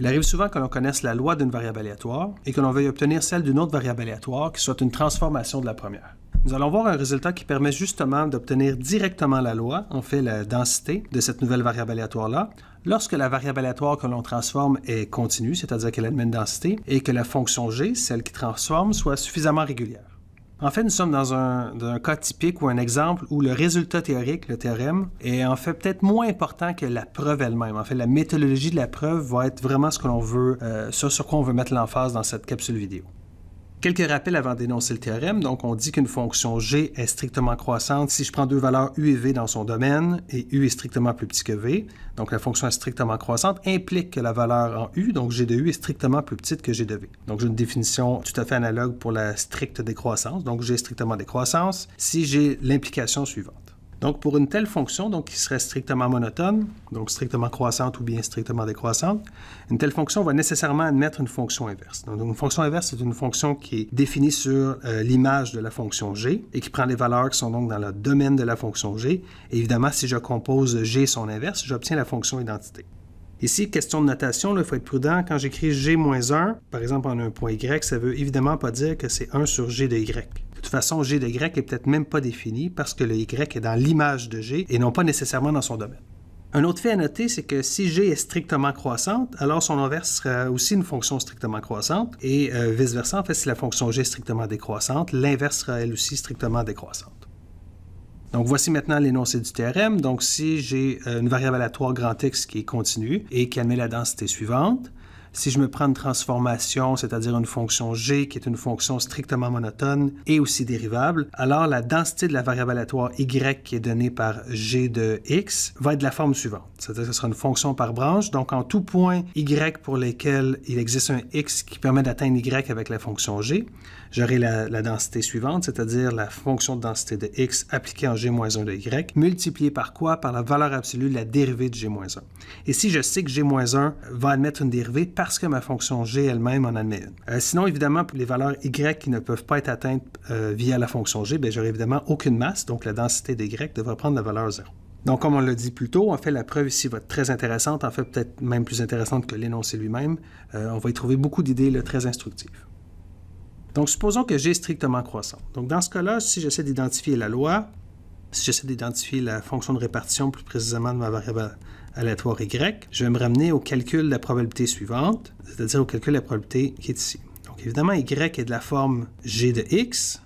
Il arrive souvent que l'on connaisse la loi d'une variable aléatoire et que l'on veuille obtenir celle d'une autre variable aléatoire qui soit une transformation de la première. Nous allons voir un résultat qui permet justement d'obtenir directement la loi, en fait la densité de cette nouvelle variable aléatoire-là, lorsque la variable aléatoire que l'on transforme est continue, c'est-à-dire qu'elle a une même densité, et que la fonction g, celle qui transforme, soit suffisamment régulière. En fait, nous sommes dans un cas typique ou un exemple où le résultat théorique, le théorème, est en fait peut-être moins important que la preuve elle-même. En fait, la méthodologie de la preuve va être vraiment ce que l'on veut, sur quoi on veut mettre l'emphase dans cette capsule vidéo. Quelques rappels avant d'énoncer le théorème. Donc, on dit qu'une fonction g est strictement croissante si je prends deux valeurs u et v dans son domaine et u est strictement plus petit que v. Donc, la fonction est strictement croissante implique que la valeur en u, donc g de u, est strictement plus petite que g de v. Donc, j'ai une définition tout à fait analogue pour la stricte décroissance. Donc, g est strictement décroissance si j'ai l'implication suivante. Donc, pour une telle fonction, donc qui serait strictement monotone, donc strictement croissante ou bien strictement décroissante, une telle fonction va nécessairement admettre une fonction inverse. Donc, une fonction inverse, c'est une fonction qui est définie sur l'image de la fonction g et qui prend les valeurs qui sont donc dans le domaine de la fonction g. Et évidemment, si je compose g et son inverse, j'obtiens la fonction identité. Ici, question de notation, il faut être prudent. Quand j'écris g-1, par exemple en un point y, ça ne veut évidemment pas dire que c'est 1 sur g de y. De toute façon, g de y n'est peut-être même pas défini parce que le y est dans l'image de g et non pas nécessairement dans son domaine. Un autre fait à noter, c'est que si g est strictement croissante, alors son inverse sera aussi une fonction strictement croissante et vice-versa. En fait, si la fonction g est strictement décroissante, l'inverse sera elle aussi strictement décroissante. Donc, voici maintenant l'énoncé du théorème. Donc, si j'ai une variable aléatoire grand X qui est continue et qui admet la densité suivante, si je me prends une transformation, c'est-à-dire une fonction g qui est une fonction strictement monotone et aussi dérivable, alors la densité de la variable aléatoire y qui est donnée par g de x va être de la forme suivante. C'est-à-dire que ce sera une fonction par branche. Donc, en tout point y pour lesquels il existe un x qui permet d'atteindre y avec la fonction g, j'aurai la densité suivante, c'est-à-dire la fonction de densité de x appliquée en g-1 de y, multipliée par quoi? Par la valeur absolue de la dérivée de g-1. Et si je sais que g-1 va admettre une dérivée parce que ma fonction g elle-même en admet une. Sinon, évidemment, pour les valeurs y qui ne peuvent pas être atteintes via la fonction g, j'aurai évidemment aucune masse, donc la densité de y devrait prendre la valeur 0. Donc, comme on l'a dit plus tôt, en fait, la preuve ici va être très intéressante, en fait, peut-être même plus intéressante que l'énoncé lui-même. On va y trouver beaucoup d'idées très instructives. Donc, supposons que g est strictement croissante. Donc, dans ce cas-là, si j'essaie d'identifier la loi, si j'essaie d'identifier la fonction de répartition, plus précisément de ma variable aléatoire y, je vais me ramener au calcul de la probabilité suivante, c'est-à-dire au calcul de la probabilité qui est ici. Donc, évidemment, y est de la forme g de x.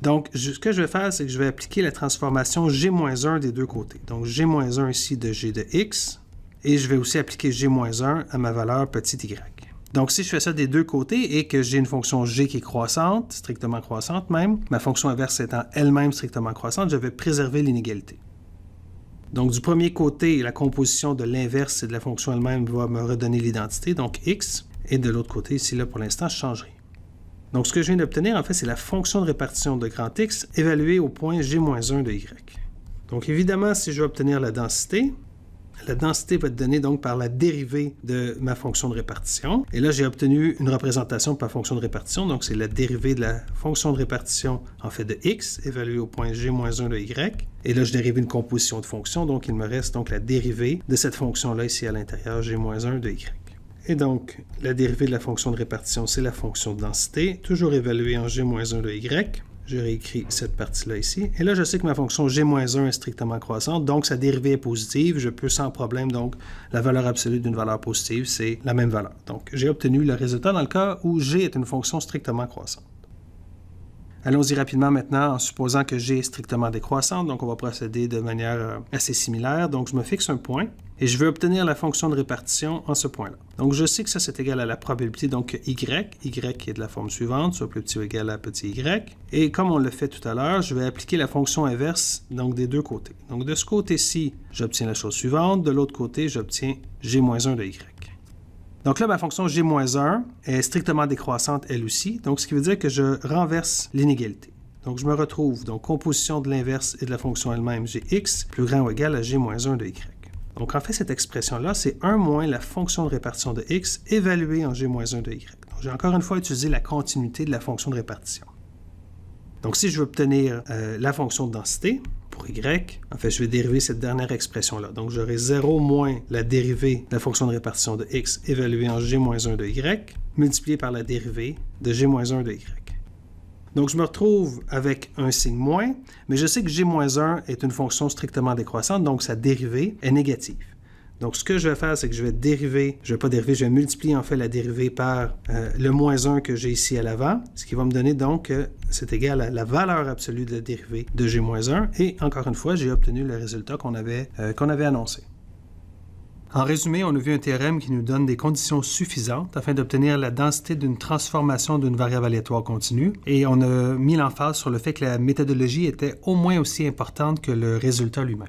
Donc, ce que je vais faire, c'est que je vais appliquer la transformation g-1 des deux côtés. Donc, g-1 ici de g de x, et je vais aussi appliquer g-1 à ma valeur petit y. Donc, si je fais ça des deux côtés et que j'ai une fonction g qui est croissante, strictement croissante même, ma fonction inverse étant elle-même strictement croissante, je vais préserver l'inégalité. Donc, du premier côté, la composition de l'inverse et de la fonction elle-même va me redonner l'identité, donc x, et de l'autre côté, ici, là, pour l'instant, je ne change rien. Donc, ce que je viens d'obtenir, en fait, c'est la fonction de répartition de grand X évaluée au point g-1 de y. Donc, évidemment, si je veux obtenir la densité va être donnée donc par la dérivée de ma fonction de répartition. Et là, j'ai obtenu une représentation par fonction de répartition. Donc, c'est la dérivée de la fonction de répartition, en fait, de x, évaluée au point g-1 de y. Et là, je dérive une composition de fonctions. Donc, il me reste donc la dérivée de cette fonction-là ici à l'intérieur, g-1 de y. Et donc, la dérivée de la fonction de répartition, c'est la fonction de densité, toujours évaluée en g-1 de y. Je réécris cette partie-là ici. Et là, je sais que ma fonction g-1 est strictement croissante, donc sa dérivée est positive. Je peux sans problème, donc, la valeur absolue d'une valeur positive, c'est la même valeur. Donc, j'ai obtenu le résultat dans le cas où g est une fonction strictement croissante. Allons-y rapidement maintenant en supposant que g est strictement décroissante. Donc, on va procéder de manière assez similaire. Donc, je me fixe un point et je veux obtenir la fonction de répartition en ce point-là. Donc, je sais que ça, c'est égal à la probabilité, donc y qui est de la forme suivante, soit plus petit ou égal à petit y. Et comme on l'a fait tout à l'heure, je vais appliquer la fonction inverse donc des deux côtés. Donc, de ce côté-ci, j'obtiens la chose suivante. De l'autre côté, j'obtiens g-1 de y. Donc là, ma fonction g-1 est strictement décroissante elle aussi, donc ce qui veut dire que je renverse l'inégalité. Donc je me retrouve, donc composition de l'inverse et de la fonction elle-même gx plus grand ou égal à g-1 de y. Donc en fait, cette expression-là, c'est 1 moins la fonction de répartition de x évaluée en g-1 de y. Donc j'ai encore une fois utilisé la continuité de la fonction de répartition. Donc si je veux obtenir la fonction de densité, pour pour y. En fait, je vais dériver cette dernière expression-là. Donc, j'aurai 0 moins la dérivée de la fonction de répartition de x évaluée en g-1 de y, multiplié par la dérivée de g-1 de y. Donc, je me retrouve avec un signe moins, mais je sais que g-1 est une fonction strictement décroissante, donc sa dérivée est négative. Donc, ce que je vais faire, c'est que je vais multiplier en fait la dérivée par le moins 1 que j'ai ici à l'avant, ce qui va me donner donc que c'est égal à la valeur absolue de la dérivée de g-1, et encore une fois, j'ai obtenu le résultat qu'on avait annoncé. En résumé, on a vu un théorème qui nous donne des conditions suffisantes afin d'obtenir la densité d'une transformation d'une variable aléatoire continue, et on a mis l'emphase sur le fait que la méthodologie était au moins aussi importante que le résultat lui-même.